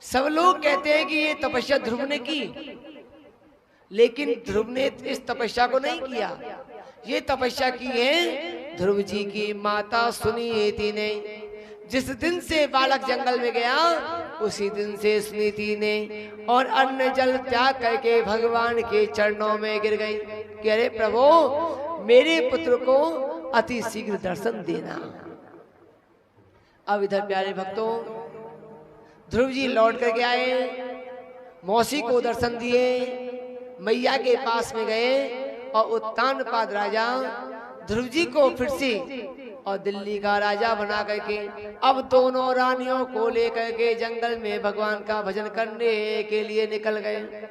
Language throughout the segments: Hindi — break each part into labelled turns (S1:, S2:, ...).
S1: सब लोग कहते हैं कि ये तपस्या ध्रुव ने की, लेकिन ध्रुव ने इस तपस्या को नहीं किया। ये तपस्या की है ध्रुव जी की माता सुनीति ने। जिस दिन से बालक जंगल में गया उसी दिन से सुनीति ने और अन्न जल त्याग करके भगवान के चरणों में गिर गई कि अरे प्रभु, मेरे पुत्र को अति शीघ्र दर्शन देना। अब इधर प्यारे भक्तों, ध्रुव जी लौट करके आए, मौसी को दर्शन दिए, मैया के पास में गए और उत्तानपाद राजा ध्रुव जी को फिर से और दिल्ली का राजा बना करके अब दोनों रानियों को लेकर के जंगल में भगवान का भजन करने के लिए निकल गए।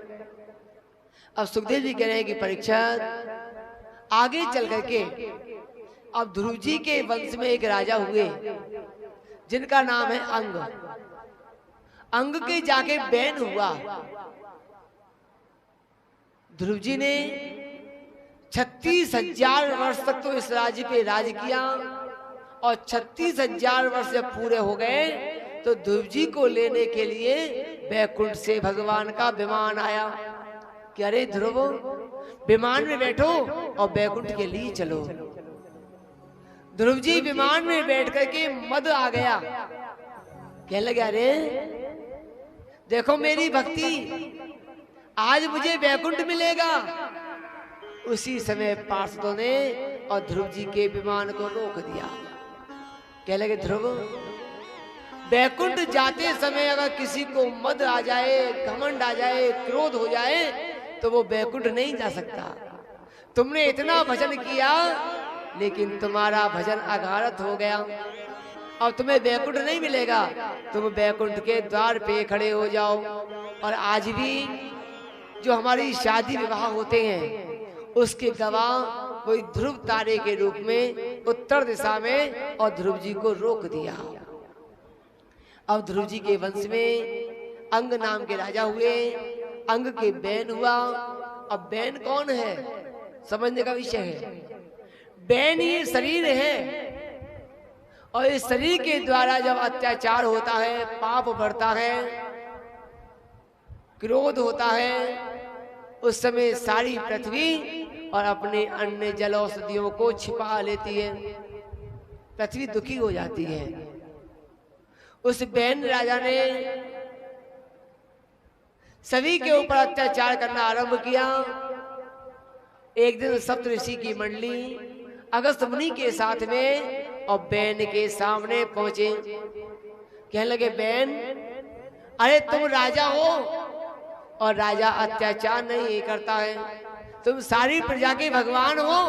S1: अब सुखदेव जी कह रहे हैं कि परीक्षित, आगे चल करके अब ध्रुव जी के वंश में एक राजा हुए जिनका नाम है अंग। अंग के जाके बैन हुआ। ध्रुव जी ने 36,000 वर्ष तक तो इस राज्य पे राज किया और 36,000 वर्ष जब पूरे हो गए तो ध्रुव जी को लेने के लिए बैकुंठ से भगवान का विमान आया कि अरे ध्रुव, विमान में बैठो और बैकुंठ के लिए चलो। ध्रुव जी विमान में बैठ करके मद आ गया, कहने लगे अरे देखो मेरी भक्ति, आज मुझे बैकुंठ मिलेगा। उसी समय पार्षदों ने और ध्रुव जी के विमान को रोक दिया। कहने लगे ध्रुव, बैकुंठ जाते समय अगर किसी को मद आ जाए, घमंड आ जाए, क्रोध हो जाए तो वो बैकुंठ नहीं जा सकता। तुमने इतना भजन किया लेकिन तुम्हारा भजन अघारत हो गया, अब तुम्हें बैकुंठ नहीं मिलेगा। तुम बैकुंठ के द्वार पे खड़े हो जाओ। और आज भी जो हमारी शादी विवाह होते हैं उसके गवाह वही ध्रुव तारे के रूप में उत्तर दिशा में और ध्रुव जी को रोक दिया। अब ध्रुव जी के वंश में अंग नाम के राजा हुए, अंग के बैन हुआ। अब बैन कौन है समझने का विषय है। बैन ये शरीर है और इस शरीर के द्वारा जब अत्याचार होता है, पाप बढ़ता है, क्रोध होता है, उस समय सारी पृथ्वी और अपने अन्य जल औषधियों को छिपा लेती है, पृथ्वी दुखी हो जाती है। उस बैन राजा ने सभी के ऊपर अत्याचार करना आरंभ किया। एक दिन सप्तऋषि की मंडली अगस्त मुनि के साथ में और बैन के सामने पहुंचे। कहने लगे बैन, अरे तुम राजा हो और राजा अत्याचार नहीं करता है, तुम सारी प्रजा के भगवान हो।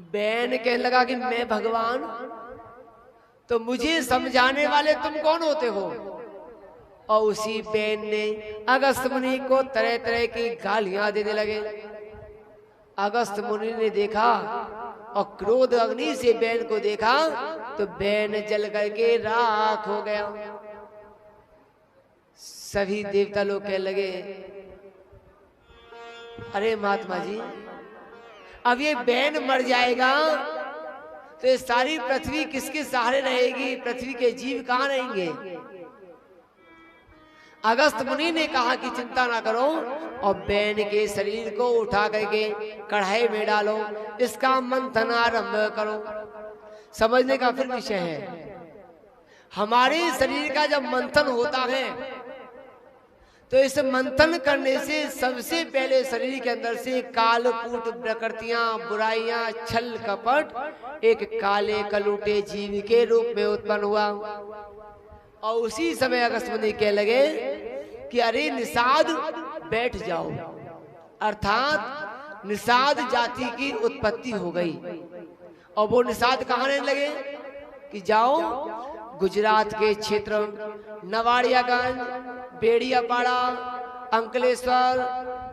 S1: बैन कहने लगा कि मैं भगवान, तो मुझे समझाने वाले तुम कौन होते हो। और उसी बैन ने अगस्त मुनि को तरह तरह की गालियां देने लगे। अगस्त मुनि ने देखा और क्रोध अग्नि से बैन को देखा तो बैन जल करके राख हो गया। सभी देवता लोग कहने लगे अरे महात्मा जी, अब ये बैन मर जाएगा तो ये सारी पृथ्वी किसके सहारे रहेगी, पृथ्वी के जीव कहां रहेंगे। अगस्त मुनि ने कहा कि चिंता ना करो और बैन के शरीर को उठा करके कढ़ाई में डालो, इसका मंथन आरंभ करो। समझने का फिर विषय है, हमारे शरीर का जब मंथन होता है तो इस मंथन करने से सबसे पहले शरीर के अंदर से कालकूट प्रकृतियां, बुराइयां, छल कपट एक काले कलूटे जीव के रूप में उत्पन्न हुआ। और उसी समय अगस्त मुनि कहने लगे कि अरे निषाद बैठ जाओ, अर्थात निषाद जाति की उत्पत्ति हो गई। और वो निषाद कहाँ रहने लगे कि जाओ गुजरात के क्षेत्र नवाड़ियागंज, बेड़ियापाड़ा, अंकलेश्वर,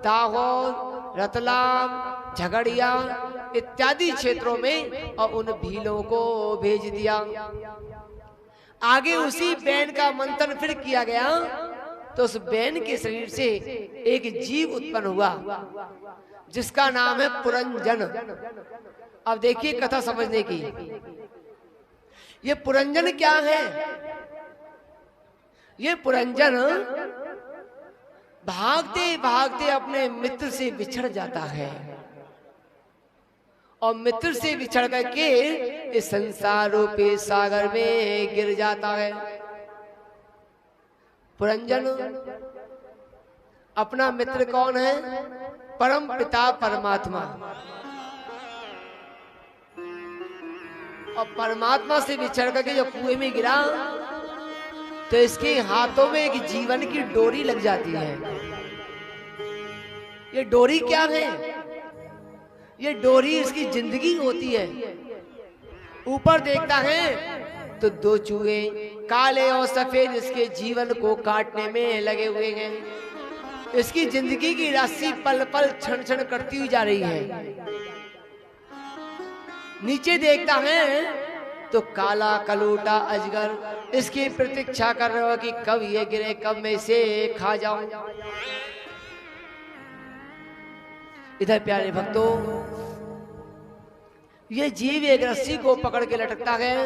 S1: दाहोद, रतलाम, झगड़िया इत्यादि क्षेत्रों में और उन भीलों को भेज दिया। आगे उसी बैन का मंथन फिर किया गया तो उस बैन के शरीर से एक जीव उत्पन्न हुआ जिसका नाम है पुरंजन। अब देखिए कथा समझने की, ये पुरंजन क्या है। ये पुरंजन भागते भागते अपने मित्र से बिछड़ जाता है और मित्र से बिछड़ करके इस संसार रूपी सागर में गिर जाता है। पुरंजन अपना मित्र कौन है? परम पिता परमात्मा। और परमात्मा से बिछड़ करके जो कुएं में गिरा तो इसके हाथों में एक जीवन की डोरी लग जाती है। ये डोरी क्या है? ये डोरी इसकी जिंदगी होती है। ऊपर देखता है तो दो चूहे काले और सफेद इसके जीवन को काटने में लगे हुए हैं। इसकी जिंदगी की रस्सी पल पल क्षण क्षण करती हुई जा रही है। नीचे देखता है तो काला कलूटा अजगर इसकी प्रतीक्षा कर रहा है कि कब ये गिरे, कब मैं इसे खा जाऊं। इधर प्यारे भक्तों, ये जीव एक रस्सी को पकड़ के लटकता है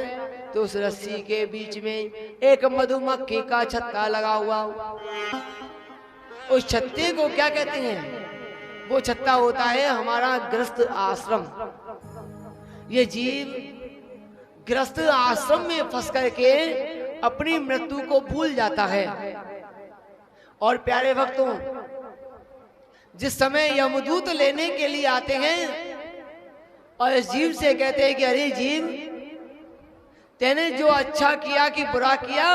S1: तो उस रस्सी के बीच में एक मधुमक्खी का छत्ता लगा हुआ। उस छत्ते को क्या कहते हैं? वो छत्ता होता है हमारा गृहस्थ आश्रम। ये जीव गृहस्थ आश्रम में फंस करके अपनी मृत्यु को भूल जाता है। और प्यारे भक्तों, जिस समय यमदूत लेने के लिए आते हैं और इस जीव से कहते हैं कि अरे जीव, तेने जो अच्छा किया कि बुरा किया,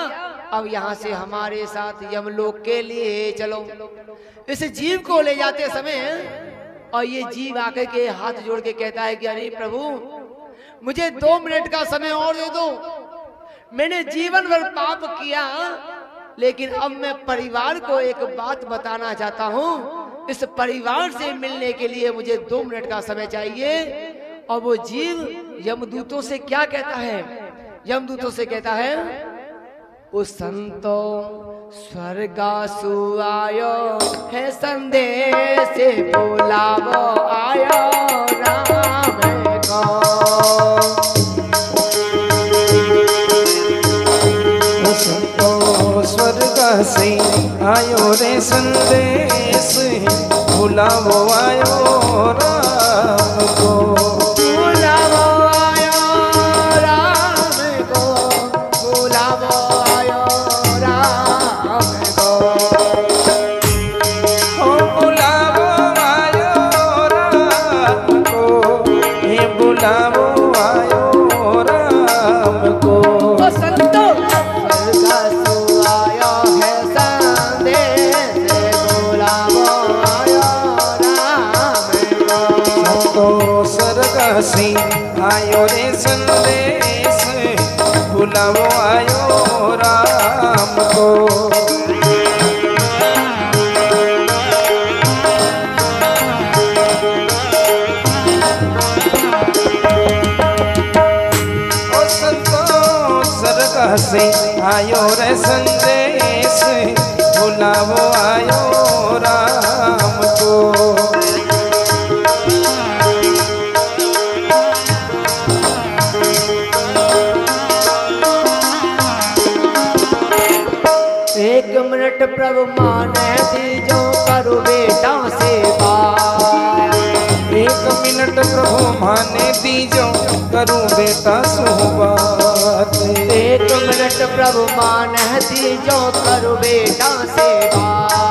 S1: अब यहाँ से हमारे साथ यमलोक के लिए चलो। इस जीव को ले जाते समय और ये जीव आकर के हाथ जोड़ के कहता है कि अरे प्रभु, मुझे 2 मिनट का समय और दे दो। मैंने जीवन भर पाप किया, लेकिन अब मैं परिवार को एक बात बताना चाहता हूँ। इस परिवार से मिलने के लिए मुझे 2 मिनट का समय चाहिए। और वो जीव यमदूतों से क्या कहता है? यमदूतों से कहता है, उस संतो स्वर्गासु आयो है संदेश बुलावो आयो राम को।
S2: संतो स्वर्ग से आयो रे संदेश बुलावो आयो राम को। आयो रे संदेश बुलावो आयो राम को। ओ संतो स्वर्ग से आयो रे संदेश बुलावो आयो राम को।
S1: एक मिनट प्रभु माने दीजो करो बेटा से बात।
S2: एक मिनट प्रभु माने दीजो करूं बेटा सुबात।
S1: एक मिनट प्रभु माने दीजो करो बेटा से बात।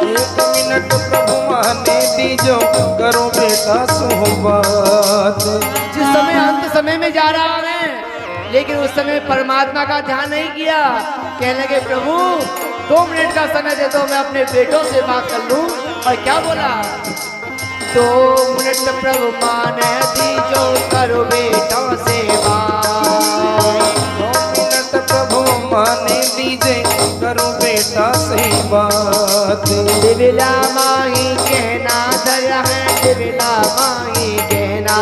S2: एक मिनट प्रभु माने दीजो करो बेटा सुबात।
S1: जिस समय अंत समय में जा रहा है, लेकिन उस समय परमात्मा का ध्यान नहीं किया। कहने लगे प्रभु 2 मिनट का समय दे दो, मैं अपने बेटों से बात कर लूं। और क्या बोला? 2 मिनट प्रभु माने दीजो करो बेटों से बात।
S2: 2 मिनट प्रभु माने दीजे करो बेटा से बात।
S1: दिविला माही कहना दया है, दिविला माही कहना।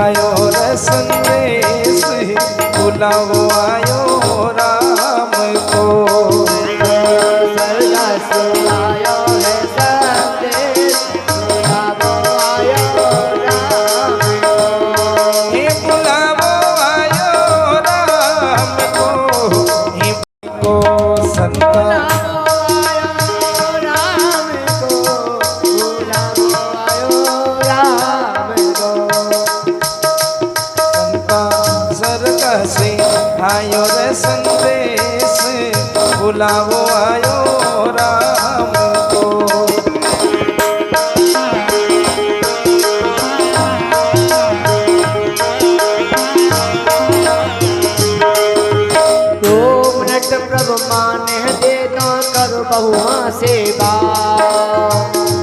S2: आयो रे संदेश बुलावो आयो राम को।
S1: स्वर्ग से आयो है संदेश बुलावो आयो राम को।
S2: हे बुलावो आयो राम को, हे को संता आयो रे संदेश बुलावो आयो राम को।
S1: दो मिनट प्रभु माने दे दो करो बहुआ सेवा।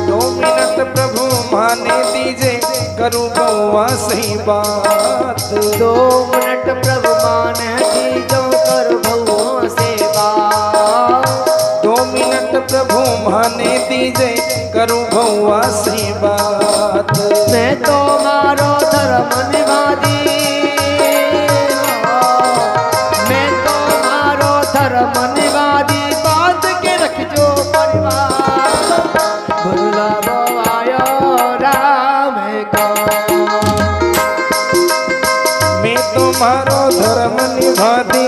S2: 2 मिनट प्रभु माने दीजे करूँ बहुआ सही बात।
S1: 2 मिनट प्रभु माने दीजो करो बहुआ सेवा।
S2: 2 मिनट प्रभु माने दीजे करूँ बहुआ सही बात।
S1: मैं तो मारो धर्म निभादी, मैं तो मारो धर्म निभादी, बात के रख जो परिवार बुलावो आयो राम को।
S2: मैं तुम्हारो धर्म निभा दी,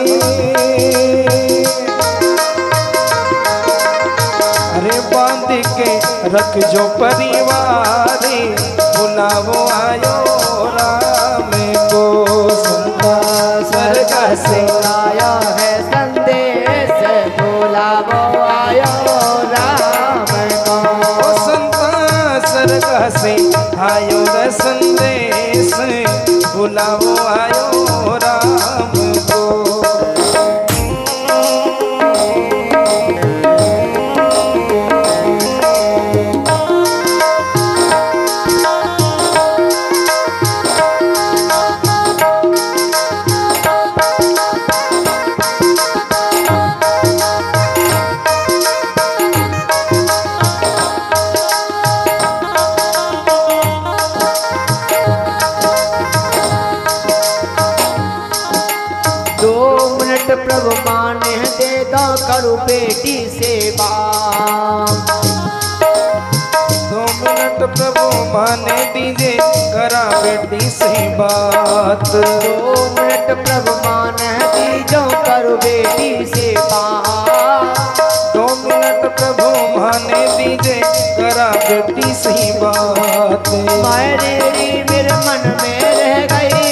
S2: अरे बांध के रख जो परिवार बुलावो आयो राम को। संता
S1: स्वर्ग से आया है संदेश बुलावो आयो राम को।
S2: संता स्वर्ग से आयो रे संदेश बुलावो आयो राम को।
S1: प्रभु माने दे दो करू बेटी सेवा।
S2: 2 मिनट प्रभु माने दीजे करा बेटी से बात।
S1: 2 मिनट प्रभु माने दीजो करू बेटी सेवा।
S2: 2 मिनट प्रभु माने दीजे करा बेटी से बात।
S1: मेरे मेरे मन में रह गई,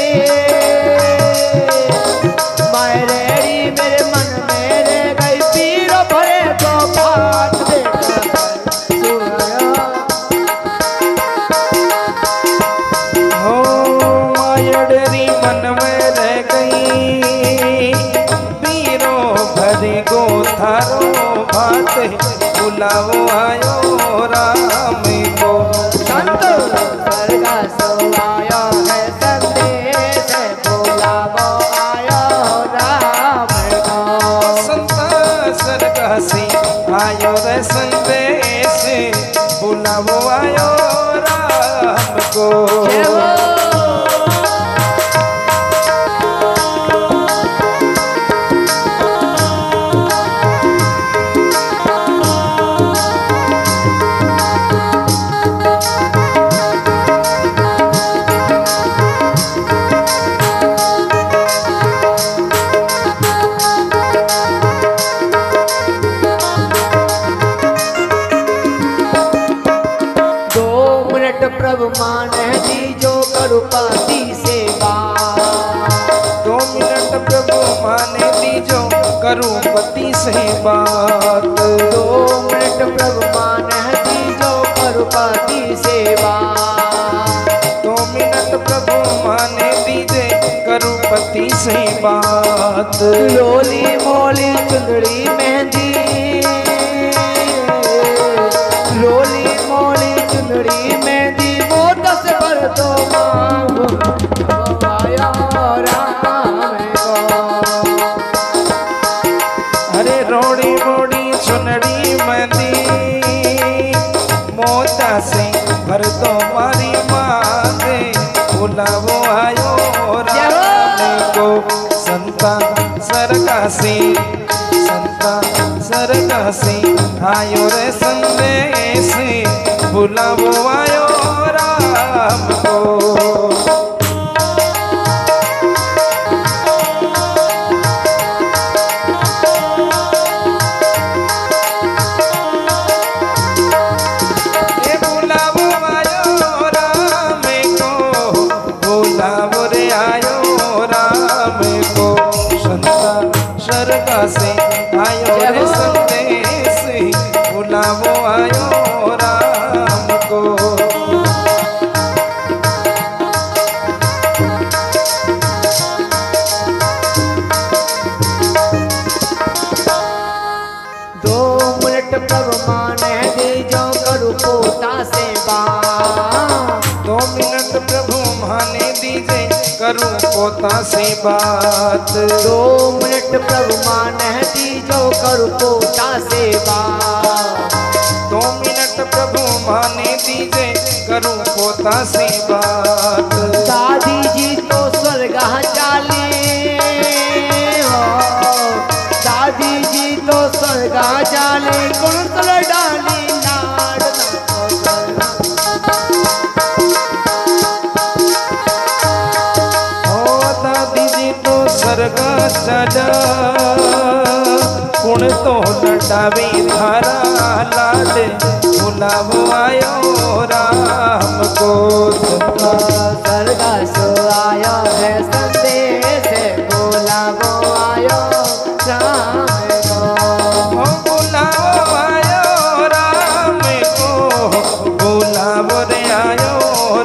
S1: मेरे मन में रह गई, पीरो भरे को बात
S2: हो मायड़री मन में रह गई, पीरो भरे गो थारो बात बुलावो आयो राम को।
S1: संतो स्वर्ग से आयो है संदेश बुलावो आयो राम को।
S2: संता स्वर्ग से आयो रे संदेश बुलावो आयो राम को।
S1: प्रभु माने दीजो करुपाती सेवा।
S2: 2 मिनट प्रभु माने दीजो करुपति से बात।
S1: 2 मिनट प्रभु माने दीजो करुपाती सेवा।
S2: 2 मिनट प्रभु माने दीजे करुपति से बात।
S1: लोली मोली चुंदड़ी मेहंदी, लोली मोली चुंदड़ी मेहंदी, मोदस पर तो आया राम को।
S2: अरे रोड़ी मोड़ी चुनड़ी मेहंदी, मोदा से भर दो मारी माँ दे बुलावो आयो से संता स्वर्ग से आयो रे संदेश बुलावो आयो राम को। से आयो रे संदेश बुलावो आयो राम को।
S1: दो मिनट प्रभु माने दीजो करू पोता से बात।
S2: 2 मिनट प्रभु माने दीजे करूं पोता से बात।
S1: 2 मिनट प्रभु माने दीजो करू पोता से बात।
S2: 2 मिनट प्रभु माने दीजे करूं पोता से बात।
S1: दादी जी तो स्वर्ग चाले हो, दादी जी तो स्वर्ग चाले कुंतल डाली नाड़
S2: स्वर्ग चला कुण तो लटावे धारा लाड बुलावो आयो राम को।
S1: स्वर्ग सो आयो है संदेश बुलावो आयो राम को।
S2: बुलावो आयो राम को, बुलावो रे आयो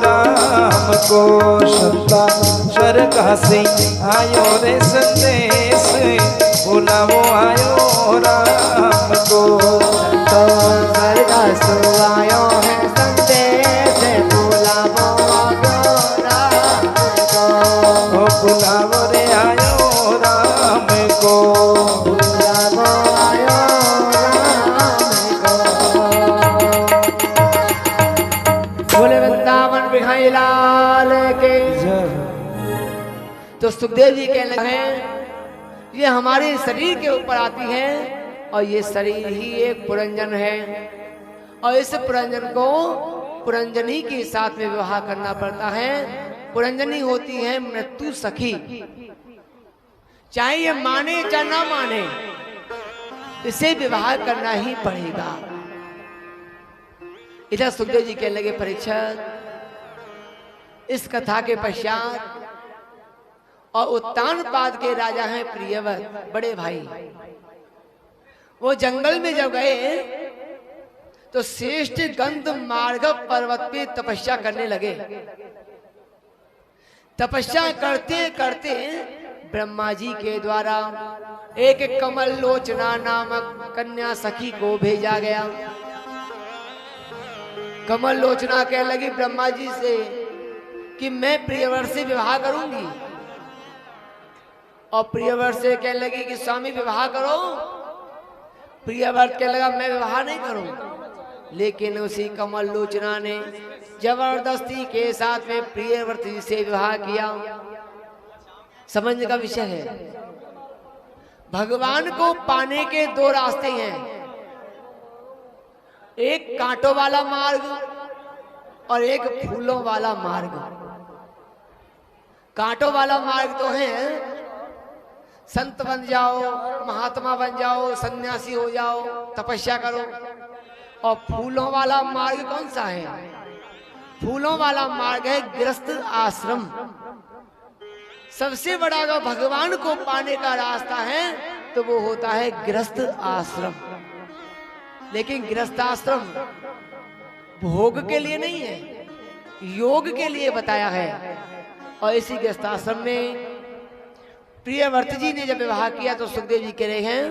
S2: राम को। संता स्वर्ग से आयो रे संदेश बुलावो आयो राम को।
S1: तो स्वर्ग सो आयो है संदेश बुलावो आयो राम को।
S2: बुलावो रे आयो राम को।
S1: बुलावो आयो राम को। बोले वृंदावन बिहारी लाल के। तो सुखदेव जी कहने लगे ये हमारे शरीर के ऊपर आती है और ये शरीर ही एक पुरंजन है और इस पुरंजन को पुरंजनी के साथ में विवाह करना पड़ता है। पुरंजनी होती है मृत्यु सखी, चाहे ये माने चाहे ना माने इसे विवाह करना ही पड़ेगा। इधर सुखदेव जी कहने लगे परीक्षित, इस कथा के पश्चात और उत्तानपाद के राजा हैं प्रियव्रत बड़े भाई, वो जंगल में जब गए तो श्रेष्ठ गंध मार्ग पर्वत पे तपस्या करने लगे। तपस्या करते करते ब्रह्मा जी के द्वारा एक कमल लोचना नामक कन्या सखी को भेजा गया। कमल लोचना कहने लगी ब्रह्मा जी से कि मैं प्रियव्रत से विवाह करूंगी, और प्रियव्रत से कहने लगी कि स्वामी विवाह करो। प्रियव्रत कहने लगा मैं विवाह नहीं करूंगा, लेकिन उसी कमल लोचना ने जबरदस्ती के साथ में प्रियव्रत जी से विवाह किया। समझने का विषय है, भगवान को पाने के 2 रास्ते हैं, एक कांटों वाला मार्ग और एक फूलों वाला मार्ग। कांटों वाला मार्ग तो है संत बन जाओ, महात्मा बन जाओ, सन्यासी हो जाओ, तपस्या करो। और फूलों वाला मार्ग कौन सा है? फूलों वाला मार्ग है गृहस्थ आश्रम। सबसे बड़ा अगर भगवान को पाने का रास्ता है तो वो होता है गृहस्थ आश्रम। लेकिन गृहस्थ आश्रम भोग के लिए नहीं है, योग के लिए बताया है। और इसी गृहस्थ आश्रम में प्रियव्रत जी ने जब विवाह किया तो सुखदेव जी कह रहे हैं,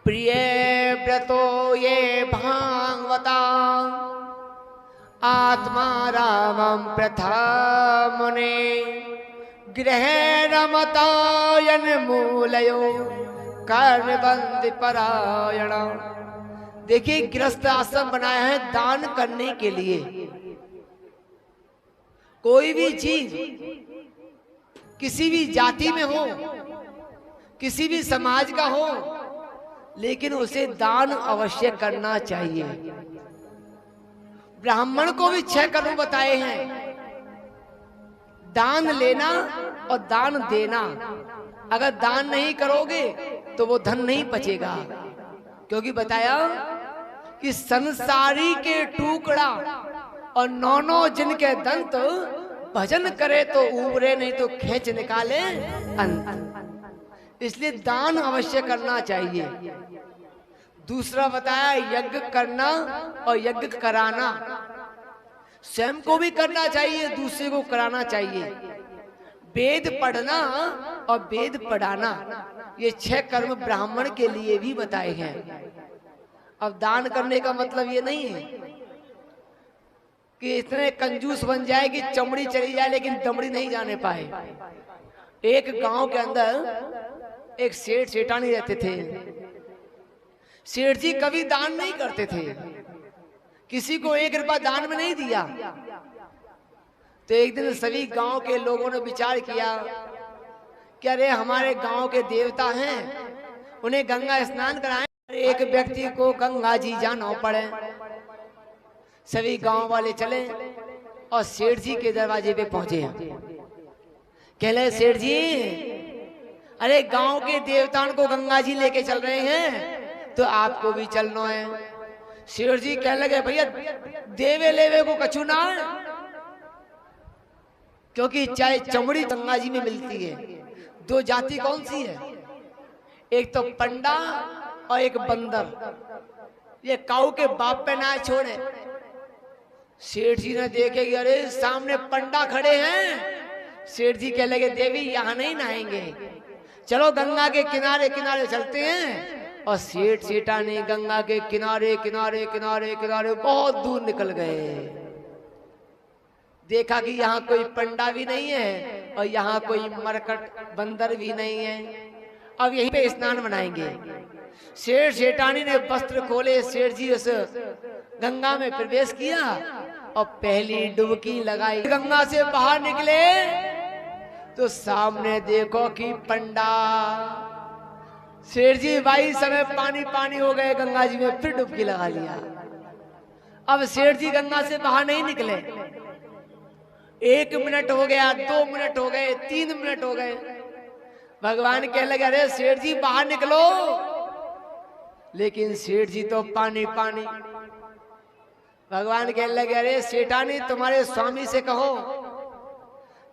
S1: प्रिय व्रतो ये भांगवता आत्मा रामं प्रथमुने गृह रमतायन मूलयो कर्मबंध परायण। देखिए गृहस्थ आश्रम बनाया है दान करने के लिए। कोई भी चीज किसी भी जाति में हो, किसी भी समाज का हो, लेकिन उसे दान अवश्य करना चाहिए। ब्राह्मण को भी 6 कर्म बताए हैं, दान लेना और दान देना। अगर दान नहीं करोगे तो वो धन नहीं बचेगा, क्योंकि बताया कि संसारी के टुकड़ा और 9 जिनके दंत, भजन करे तो उबरे नहीं तो खींच निकाले अंत। इसलिए दान अवश्य करना चाहिए। दूसरा बताया यज्ञ करना और यज्ञ कराना, स्वयं को भी करना चाहिए, दूसरे को कराना चाहिए। वेद पढ़ना और वेद पढ़ाना, ये 6 कर्म ब्राह्मण के लिए भी बताए हैं। अब दान करने का मतलब ये नहीं है कि इतने कंजूस बन जाए कि चमड़ी चली जाए लेकिन दमड़ी नहीं जाने पाए। एक गांव के अंदर एक सेठ सेठानी रहते थे। सेठ जी कभी दान नहीं करते थे, किसी को 1 रुपया दान में नहीं दिया। तो एक दिन सभी गांव के लोगों ने विचार किया कि अरे हमारे गांव के देवता हैं, उन्हें गंगा स्नान कराएं। एक व्यक्ति को गंगा जी जाना पड़े। सभी गांव वाले चले और सेठ जी के दरवाजे पे पहुंचे। कह रहे सेठ जी, अरे गांव के देवताओं को गंगा जी लेके चल रहे हैं, तो आपको भी चलना है। सेठ जी कहने लगे भैया देवे लेवे को कछु ना है, क्योंकि चाहे चमड़ी गंगा जी में मिलती है। 2 जाति कौन सी है, एक तो पंडा और एक बंदर। ये काऊ के बाप पे ना छोड़े। सेठ जी ने देखे कि अरे सामने पंडा खड़े हैं। सेठ जी कह लगे देवी यहाँ नहीं नहाएंगे, चलो गंगा के किनारे किनारे चलते हैं। और सेठ सेठानी गंगा के किनारे किनारे किनारे किनारे बहुत दूर निकल गए। देखा कि यहाँ कोई पंडा भी नहीं है और यहाँ कोई मरकट बंदर भी नहीं है। अब यहीं पे स्नान बनाएंगे। सेठ सेठानी ने वस्त्र खोले, सेठ जी उस गंगा में प्रवेश किया और पहली डुबकी लगाई। गंगा से बाहर निकले तो सामने देखो कि पंडा। सेठ जी भाई समय पानी पानी हो गए गंगा जी में, फिर डुबकी लगा लिया। अब सेठ जी गंगा से बाहर नहीं निकले। 1 मिनट हो गया, 2 मिनट हो गए, 3 मिनट हो गए। भगवान कहने लगे अरे सेठ जी बाहर निकलो, लेकिन सेठ जी तो पानी पानी। भगवान कहने लगे अरे सेठानी तुम्हारे स्वामी से कहो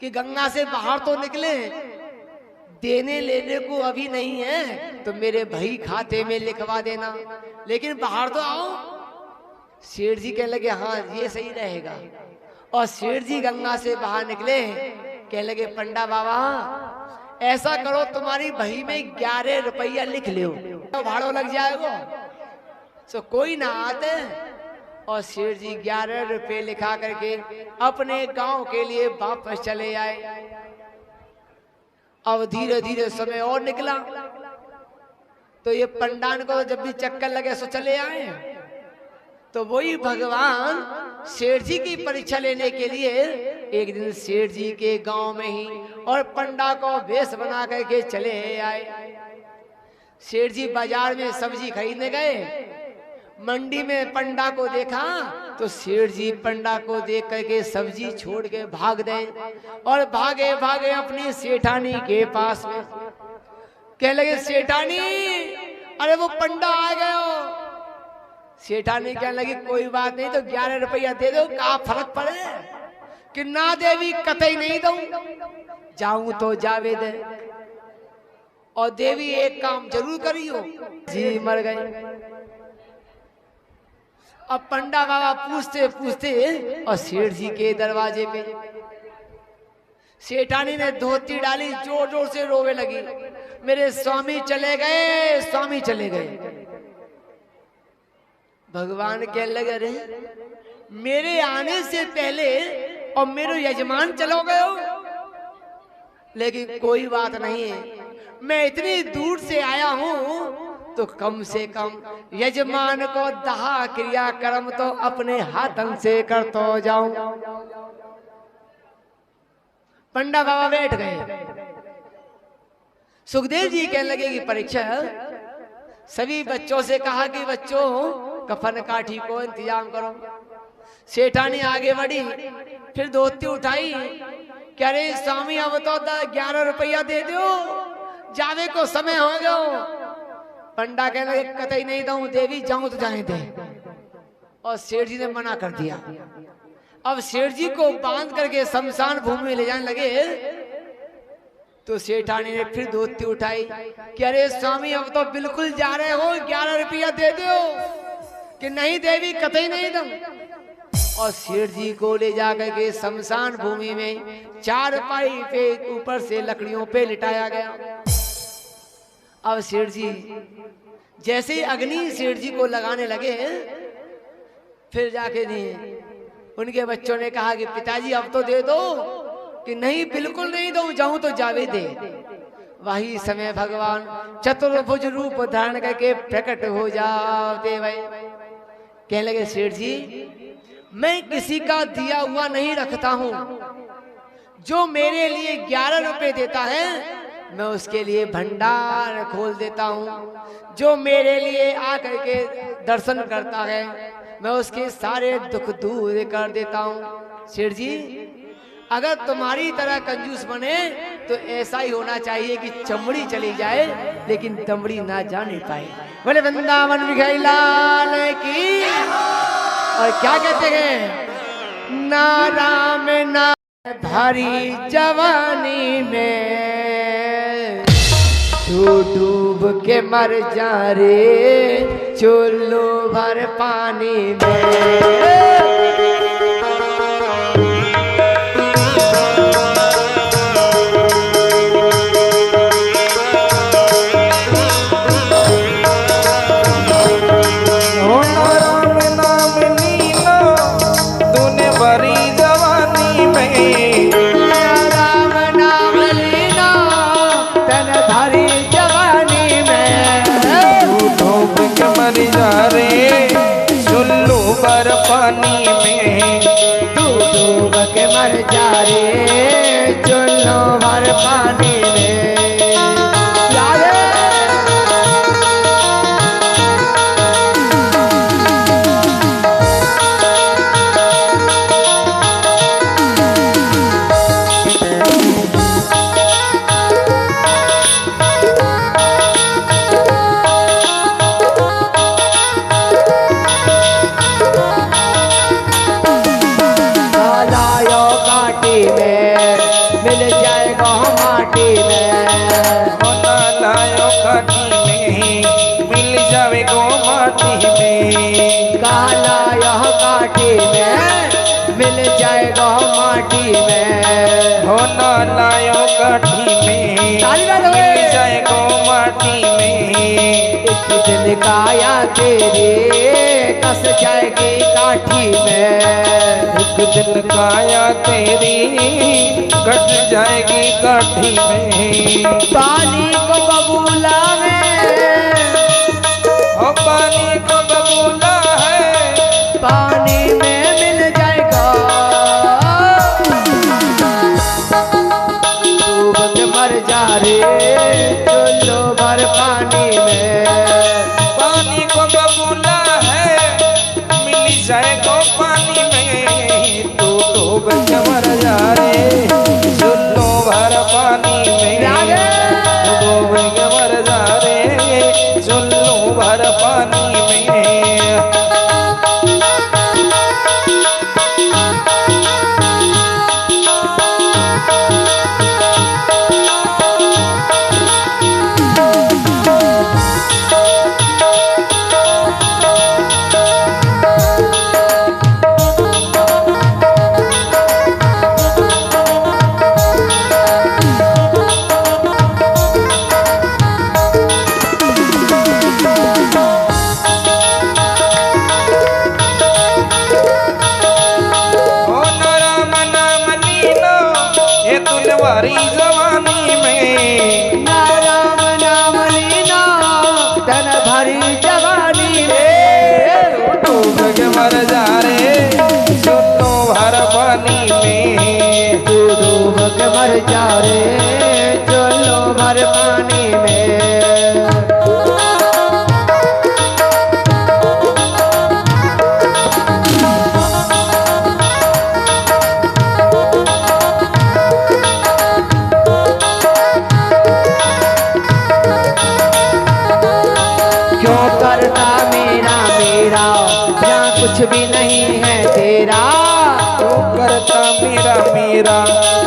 S1: कि गंगा से बाहर तो निकले, देने लेने को अभी नहीं है तो मेरे भाई खाते में लिखवा देना, लेकिन बाहर तो आओ। सेठ जी कहने लगे हाँ ये सही रहेगा। और सेठ जी गंगा से बाहर निकले, कहने लगे पंडा बाबा ऐसा करो तुम्हारी बही में 11 रुपया लिख लो, तो भाड़ो लग जाएगा। सो कोई ना आते। और सेठ जी 11 रुपए लिखा करके अपने गांव के लिए वापस चले आए। अब धीरे धीरे समय और निकला तो ये पंडान को जब भी चक्कर लगे सो चले आए। तो वही भगवान सेठ जी की परीक्षा लेने के लिए एक दिन सेठ जी के गांव में ही और पंडा को वेश बना करके चले आए। सेठ जी बाजार में सब्जी खरीदने गए। मंडी में पंडा को देखा तो सेठ जी पंडा को देख करके सब्जी छोड़ के भाग गए और भागे भागे अपनी सेठानी के पास में। कहने लगे सेठानी अरे वो पंडा आ गए हो। सेठानी कहने लगी कोई बात नहीं, तो 11 रुपया दे दो, क्या फर्क पड़े कि ना देवी कतई नहीं दूं, जाऊं तो जावे दे। और देवी एक काम जरूर करियो। जी मर गए। अब पंडा बाबा पूछते पूछते और सेठ जी के दरवाजे पे सेठानी ने धोती डाली, जोर जोर से रोवे लगी, मेरे स्वामी चले गए, स्वामी चले गए। भगवान कहने लगे अरे मेरे आने से पहले और मेरे यजमान चलो गए हो, लेकिन कोई बात नहीं है, मैं इतनी दूर से आया हूं तो कम से कम यजमान को दहा क्रिया कर्म तो अपने हाथन से कर तो जाऊं। पंडा बाबा बैठ गए। सुखदेव जी कहने लगे कि परीक्षा सभी बच्चों से कहा कि बच्चों कफन काठी को इंतजाम करो। सेठानी आगे बढ़ी, फिर धोती उठाई, कह रहे स्वामी अब तो 11 रुपया दे दो, जावे को समय हो गयो। पंडा कहने लगे कतई नहीं दूं, देवी जाऊं तो जाने दे। और सेठ जी ने मना कर दिया। अब सेठ जी को बांध करके शमशान भूमि में ले जाने लगे तो सेठानी ने फिर धोती उठाई कि अरे स्वामी अब तो बिल्कुल जा रहे हो, 11 रुपया दे दो। कि नहीं देवी कतई नहीं दूं। और सेठ जी को ले जाकर के शमशान भूमि में 4 पाई पे ऊपर से लकड़ियों पे लिटाया गया। अब सेठ जी जैसे ही अग्नि सेठ जी को लगाने लगे, फिर जाके दिए। उनके बच्चों ने कहा कि पिताजी अब तो दे दो। कि नहीं बिल्कुल नहीं दूं, जाऊं तो जावे दे। वही समय भगवान चतुर्भुज रूप धारण करके प्रकट हो जाते भाई। कहने लगे सेठ जी मैं किसी का दिया हुआ नहीं रखता हूं, जो मेरे लिए 11 रुपए देता है मैं उसके लिए भंडार खोल देता हूं। जो मेरे लिए आकर के दर्शन करता है मैं उसके सारे दुख दूर कर देता हूं। सेठ जी अगर तुम्हारी तरह कंजूस बने तो ऐसा ही होना चाहिए कि चमड़ी चली जाए लेकिन दमड़ी ना जाने पाए। बोले वृंदावन बिखारी लाल की। और क्या कहते हैं, ना राम ना भरी जवानी में, तू डूब के मर जा रे चुल्लू भर पानी में।
S2: पानी में
S1: तू डूब के मर जा रे चुल्लू भर पानी में।
S2: लायो काठी में मिल जाए गो माटी में।
S1: एक दिन काया तेरे कस जाएगी काठी में।
S2: एक दिन काया तेरी कट जाएगी काठी में।
S1: पानी को बबूला में,
S2: ओ पानी को बबूला है,
S1: पानी में मिल जाएगा। मर जा रे चुल्लू भर पानी में।
S2: पानी को बबूला है मिल जाएगा पानी में। तू डूब के मर जा रे चुल्लू भर पानी में। तू डूब के मर जा रे चुल्लू भर पानी में। भरी जवानी में,
S1: राम नाम लीना तन भरी जवानी में।
S2: डूब के मर जा रे चुल्लू भर पानी में।
S1: तू डूब के मर जा रे चुल्लू भर पानी कुछ भी नहीं है तेरा।
S2: क्यों करता मेरा मेरा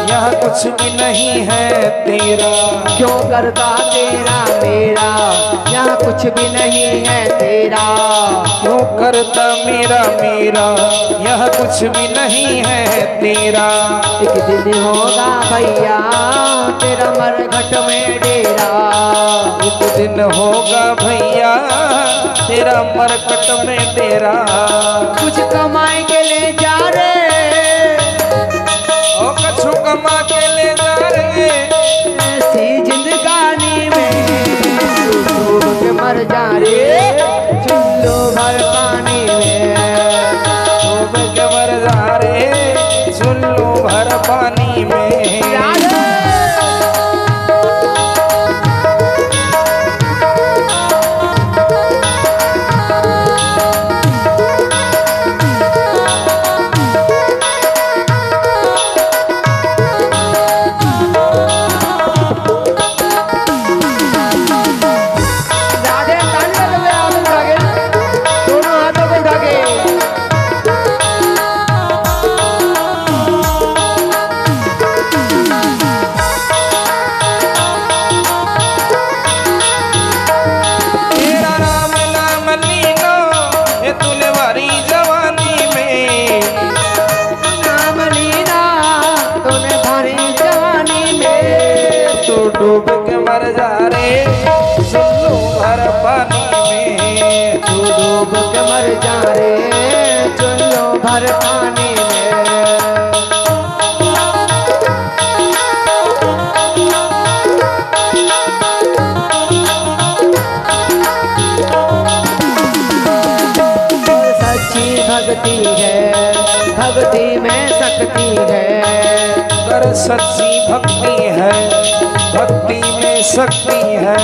S2: यहाँ कुछ भी नहीं है तेरा।
S1: क्यों करता तेरा मेरा यहाँ कुछ भी नहीं है तेरा।
S2: क्यों करता मेरा मेरा यह कुछ भी नहीं है तेरा।
S1: एक दिन होगा भैया तेरा मरघट में डेरा।
S2: एक दिन होगा भैया तेरा मरकट में डेरा।
S1: कुछ कमाए के ले जा रे
S2: ओ कछु कमा के ले जा रे।
S1: ऐसी जिंदगानी में डूब के मर जा रे चुल्लू भर पानी में।
S2: डूब के मर जा रे चुल्लू भर पानी में। डूब के मर जा रे चुल्लू भर पानी में।
S1: तू डूब के मर जा रे चुल्लू भर पानी में। सच्ची भक्ति है भक्ति में शक्ति है।
S2: कर सच्ची भक्ति है भक्ति में शक्ति है।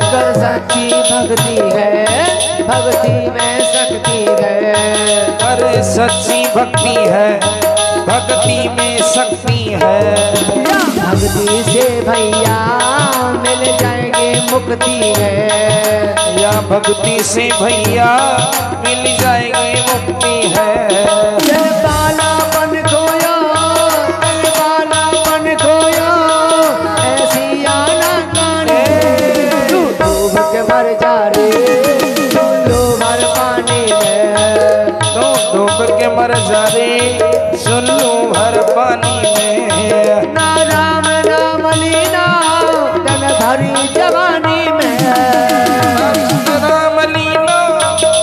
S1: कर सच्ची भक्ति है भक्ति में शक्ति है।
S2: कर सच्ची भक्ति है भक्ति में शक्ति है।
S1: भक्ति से भैया मिल जाएंगे मुक्ति है।
S2: या भक्ति से भैया मिल जाएंगे मुक्ति है।
S1: जल बालापन खोयो जल बालापन खोयो ऐसी आना काने। तू डूब के मर जा रे चुल्लू भर पानी में।
S2: तो डूब के मर जा रे चुल्लू भर पानी में।
S1: ना राम नाम लीना धन भरी जवानी में।
S2: राम लीला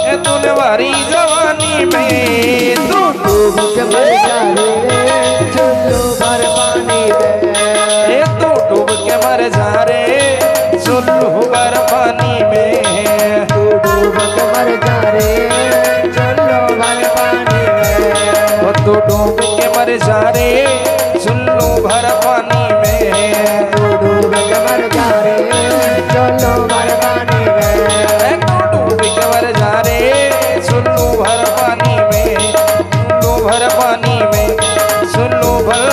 S2: ए तूने भरी जवानी में।
S1: तू डूब के मर जा रे चुल्लू भर पानी में।
S2: ए तू डूब के मर जा रे चुल्लू भर पानी में।
S1: तू डूब के मर जा रे चुल्लू भर पानी में।
S2: ओ तू डूब के मर जा रे चुल्लू भर पानी में।
S1: तू डूब के मर जा रे चुल्लू भर पानी में।
S2: ए तू डूब के मर जा रे चुल्लू भर पानी में। चुल्लू भर पानी में चुल्लू भर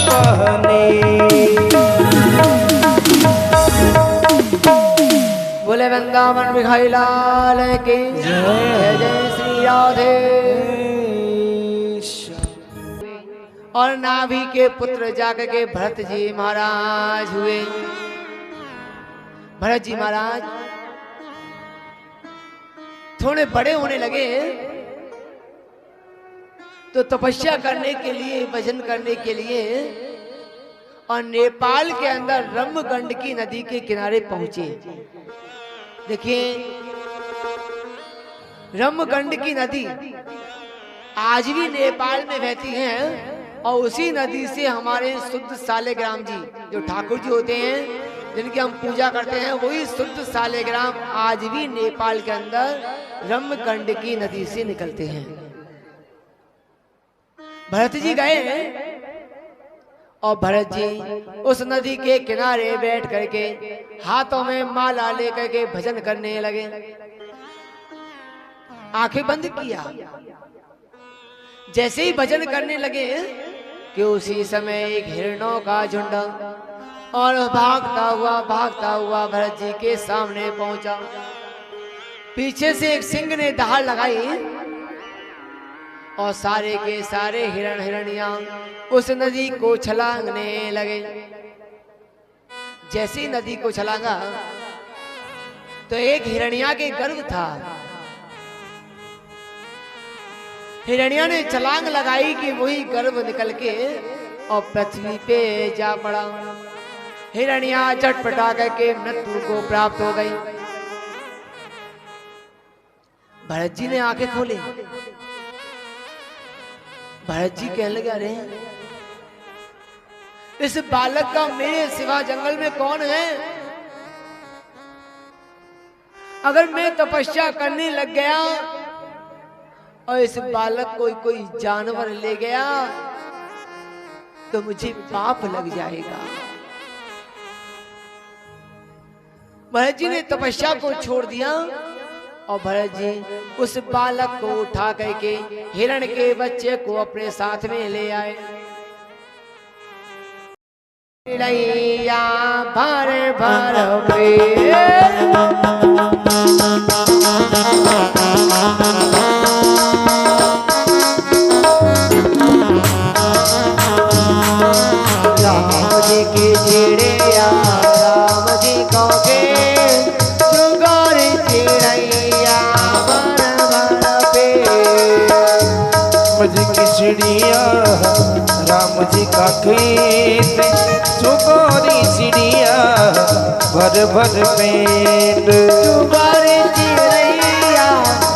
S2: पानी।
S1: बोले वृंदावन बिखाई लाल की जय जय श्री राधे। और नाभि के पुत्र जाकर के भरत जी महाराज हुए। भरत जी महाराज थोड़े बड़े होने लगे तो तपस्या करने के लिए भजन करने के लिए और नेपाल के अंदर रम्भगंडकी नदी के किनारे पहुंचे। देखिए रम्भगंडकी नदी आज भी नेपाल में बहती है और उसी नदी से हमारे शुद्ध सालेग्राम जी जो ठाकुर जी होते हैं जिनकी हम पूजा करते हैं वही शुद्ध सालेग्राम आज भी नेपाल के अंदर रम्भगंडकी नदी से निकलते हैं। भरत जी गए और भरत जी उस नदी के किनारे बैठ करके हाथों में माला लेकर के भजन करने लगे। आंखें बंद किया। जैसे ही भजन करने लगे कि उसी समय एक हिरणों का झुंड और भागता हुआ भरत जी के सामने पहुंचा। पीछे से एक सिंह ने दहाड़ लगाई और सारे के सारे हिरण हिरणिया उस नदी को छलांगने लगे। जैसे ही नदी को छलांगा तो एक हिरणिया के गर्भ था। हिरणिया ने छलांग लगाई कि वही गर्भ निकल के और पृथ्वी पे जा पड़ा। हिरणिया झटपटा करके मृत्यु को प्राप्त हो गई। भरत जी ने आंखें खोली। भरत जी कहने लगे, अरे इस बालक का मेरे सिवा जंगल में कौन है? अगर मैं तपस्या करने लग गया और इस बालक को कोई जानवर ले गया तो मुझे पाप लग जाएगा। भरत जी ने तपस्या को छोड़ दिया और भरत जी उस बालक को उठा करके हिरण के बच्चे को अपने साथ में ले आए। चिड़ैया भर भर पेड़ राम जी की चिड़ैया राम जी को के चुगोरी चिड़ैया भर भर पेड़।
S2: राम जी की चिड़िया राम जी का खेत चुगोरी चिड़िया भर भर पेट।
S1: चुगोरी चिड़ैया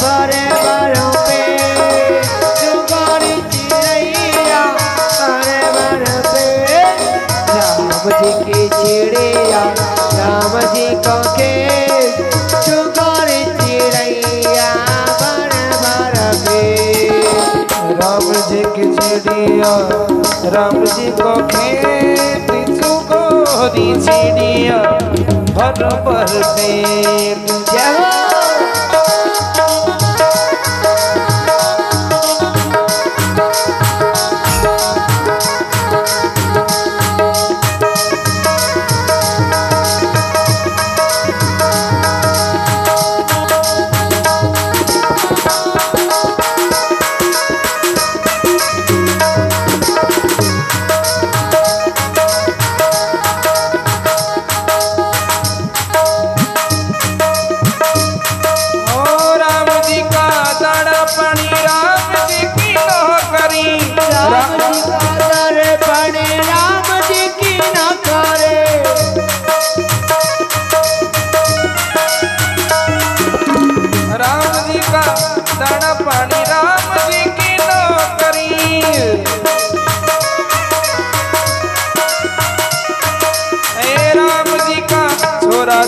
S1: भर भर पेट। चुगोरी चिड़ैया भर भर पेट। राम जी की चिड़ैया राम जी को खेत चुगोरी चिड़ैया भर भर पेट।
S2: राम जी की चिड़िया राम जी को खेत चुगोरी चिड़िया भर भर पेट।
S1: जय हो।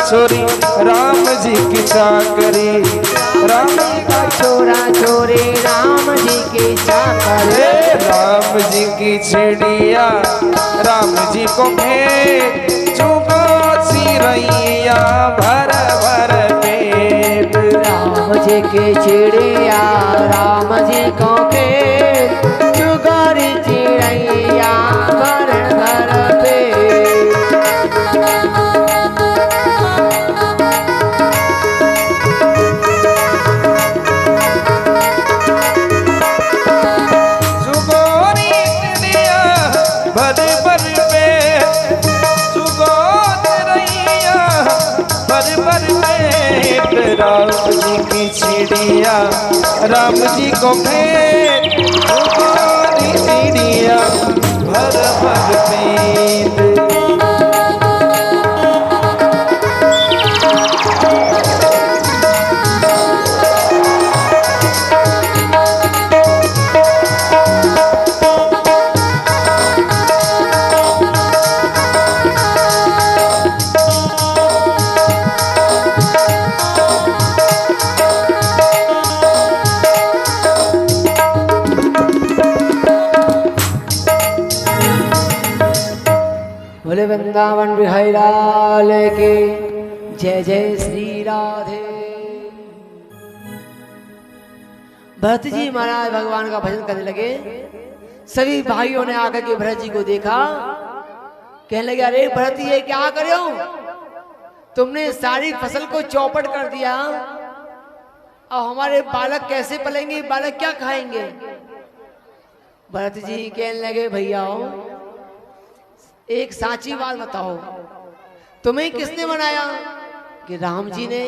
S2: छोरी राम जी की चाकरी।
S1: राम जी का छोरा छोरी राम जी की चाकरी।
S2: राम जी की चिड़िया राम जी को भेंट चुगो चिड़ैया भर भर पेट।
S1: राम जी की चिड़िया राम जी को खेत चुगोरी चिड़ैया भर भर पेट।
S2: राम जी की चिड़िया राम जी को भेंट चुगोरी चिड़िया भर भर पेट।
S1: बोले वृंदावन बिहारी लाल के जय जय श्री राधे। भरत जी महाराज भगवान का भजन करने लगे। सभी भाइयों ने आकर के भरत जी को देखा। कहने लगे, अरे भरत ये क्या करे हो? तुमने सारी फसल को चौपट कर दिया। अब हमारे बालक कैसे पलेंगे? बालक क्या खाएंगे? भरत जी कहने लगे भैया एक साची बात बताओ, तुम्हें किसने बनाया? कि राम जी ने।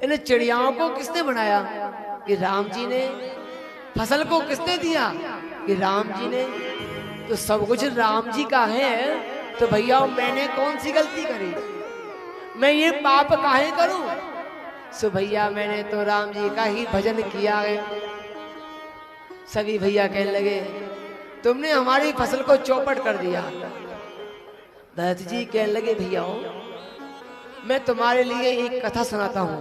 S1: इन चिड़ियाओं को किसने बनाया? कि राम जी ने। फसल को किसने दिया? कि राम जी ने। तो सब कुछ राम जी का है, तो भैया मैंने कौन सी गलती करी? मैं ये पाप काहे करूं? सो भैया मैंने तो राम जी का ही भजन किया है। सभी भैया कहने लगे तुमने हमारी फसल को चौपट कर दिया। भरत जी कहने लगे भैया मैं तुम्हारे लिए एक कथा सुनाता हूं।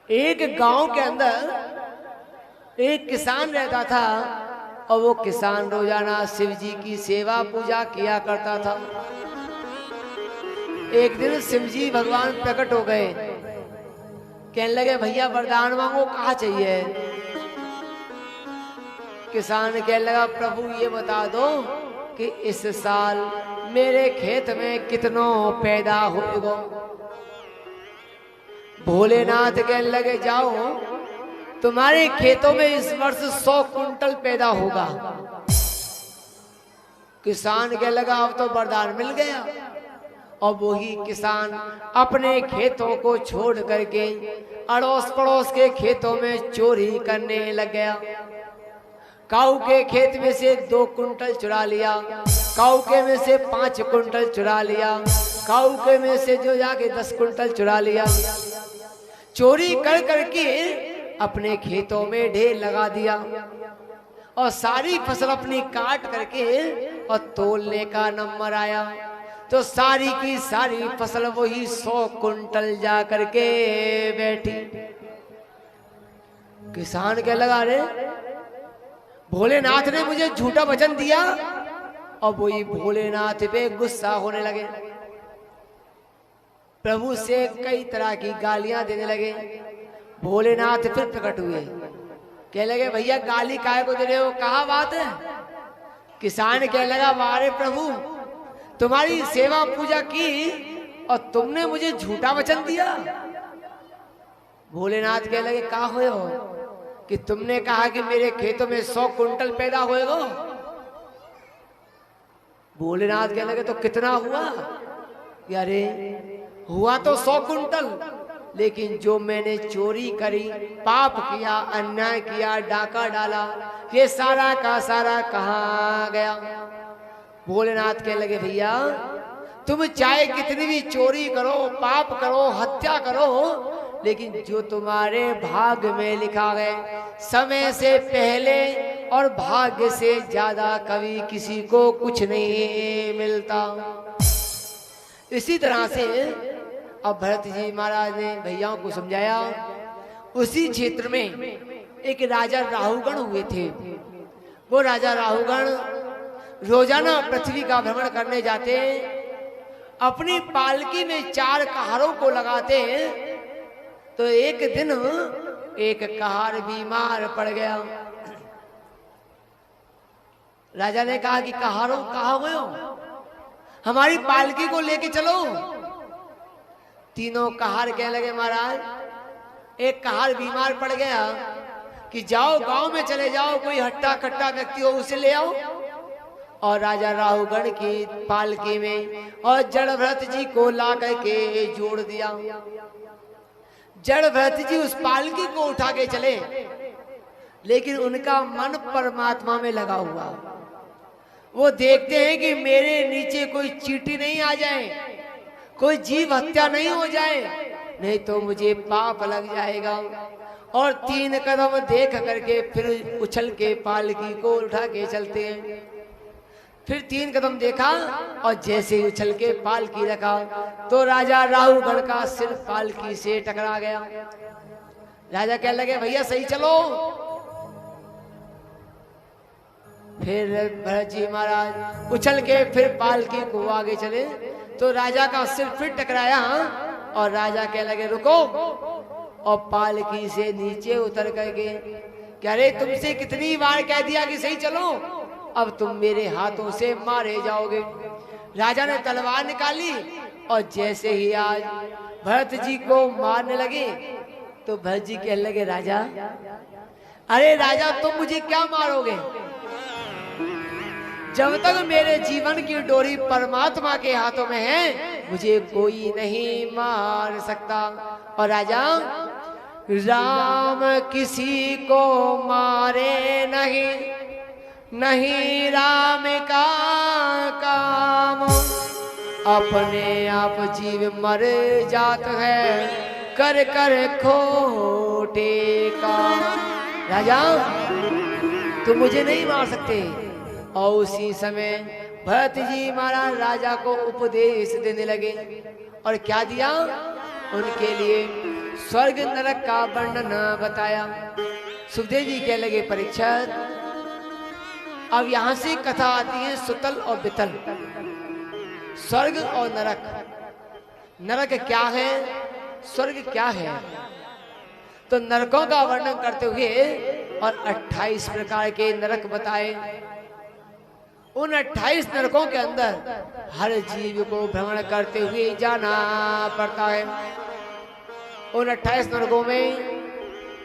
S1: एक गांव के अंदर एक किसान रहता था और वो किसान रोजाना शिव जी की सेवा पूजा किया करता था। एक दिन शिव जी भगवान प्रकट हो गए, कहने लगे भैया वरदान मांगो, कहाँ चाहिए? किसान कहने लगा प्रभु ये बता दो कि इस साल मेरे खेत में कितनो पैदा होगा। भोलेनाथ कहने लगे जाओ तुम्हारे खेतों में इस वर्ष 100 कुंटल पैदा होगा। किसान कहने लगा अब तो वरदान मिल गया। और वही किसान अपने खेतों को छोड़ करके अड़ोस पड़ोस के खेतों में चोरी करने लग गया। काऊ के खेत में से 2 कुंटल चुरा लिया, काऊ के में से 5 कुंटल चुरा लिया, काऊ के में से जो जाके 10 कुंटल चुरा लिया। चोरी कर करके अपने खेतों में ढेर लगा दिया और सारी फसल अपनी काट करके और तोलने का नंबर आया तो सारी की सारी फसल वही 100 कुंटल जा करके बैठी। किसान क्या लगा रे भोलेनाथ ने मुझे झूठा वचन दिया। और वही भोलेनाथ पे गुस्सा होने लगे, प्रभु से कई तरह की गालियां देने लगे। भोलेनाथ फिर प्रकट हुए, कह लगे भैया गाली काहे को दे रहे हो, कहा बात है? किसान कह लगा वारे प्रभु तुम्हारी सेवा पूजा की और तुमने मुझे झूठा वचन दिया। भोलेनाथ कह लगे कहा हो कि तुमने कहा कि मेरे खेतों में 100 कुंटल पैदा होएगा। भोलेनाथ कह लगे तो कितना हुआ? अरे हुआ तो 100 कुंटल, लेकिन जो मैंने चोरी करी, पाप किया, अन्याय किया, डाका डाला, ये सारा का सारा कहाँ गया? भोलेनाथ कह लगे भैया तुम चाहे कितनी भी चोरी करो, पाप करो, हत्या करो, लेकिन जो तुम्हारे भाग्य में लिखा है समय से पहले और भाग्य से ज्यादा कभी किसी को कुछ नहीं मिलता। इसी तरह से अब भरत जी महाराज ने भैयाओं को समझाया। उसी क्षेत्र में एक राजा राहुगण हुए थे। वो राजा राहुगण रोजाना पृथ्वी का भ्रमण करने जाते, अपनी पालकी में 4 कहारों को लगाते। तो एक दिन एक कहार बीमार पड़ गया। राजा ने कहा कि कहारों कहाँ गए हो, हमारी पालकी को लेके चलो। तीनों कहार कहने लगे महाराज एक कहार बीमार पड़ गया कि जाओ गांव में चले जाओ, कोई हट्टा कट्टा व्यक्ति हो उसे ले आओ। और राजा राहुगण की पालकी में और जड़ भरत जी को ला करके जोड़ दिया। जड़ भरत जी उस पालकी को उठा के चले, लेकिन उनका मन परमात्मा में लगा हुआ। वो देखते हैं कि मेरे नीचे कोई चींटी नहीं आ जाए, कोई जीव हत्या नहीं हो जाए, नहीं तो मुझे पाप लग जाएगा। और 3 कदम देख करके फिर उछल के पालकी को उठा के चलते हैं। फिर 3 कदम देखा और जैसे ही उछल के पालकी रखा तो राजा राहुगण का सिर पालकी से टकरा गया। राजा कहने लगे भैया सही चलो। फिर भरत जी महाराज उछल के फिर पालकी को आगे चले तो राजा का सिर फिर टकराया और राजा कहने लगे रुको। और पालकी से नीचे उतर करके कह रहे तुमसे कितनी बार कह दिया कि सही चलो, अब तुम मेरे हाथों से मारे जाओगे। राजा ने तलवार निकाली और जैसे ही आज भरत जी को मारने लगे तो भरत जी कहने लगे राजा, अरे राजा तुम मुझे क्या मारोगे, जब तक मेरे जीवन की डोरी परमात्मा के हाथों में है, मुझे कोई नहीं मार सकता। और राजा, राम किसी को मारे नहीं, नहीं राम का काम, अपने आप जीव मर जात है, कर कर खोटे काम। राजा, तुम मुझे नहीं मार सकते। और उसी समय भरत जी महाराज राजा को उपदेश देने लगे। और क्या दिया? उनके लिए स्वर्ग नरक का वर्णन बताया। सुखदेव जी कहने लगे, परीक्षित, अब यहां से कथा आती है सुतल और बितल, स्वर्ग और नरक। नरक क्या है, स्वर्ग क्या है? तो नरकों का वर्णन करते हुए और 28 प्रकार के नरक बताए। उन 28 नरकों के अंदर हर जीव को भ्रमण करते हुए जाना पड़ता है। उन 28 नरकों में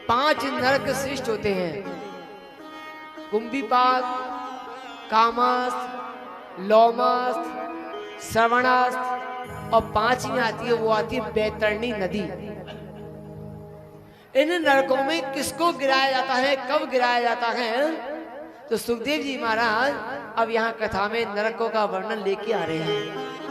S1: 5 नरक श्रेष्ठ होते हैं, कुंभीपाक, कामस्थ, लोमस्थ, श्रवणस्थ, और 5वीं आती है, वो आती है बैतरणी नदी। इन नरकों में किसको गिराया जाता है, कब गिराया जाता है? तो सुखदेव जी महाराज अब यहाँ कथा में नरकों का वर्णन लेके आ रहे हैं।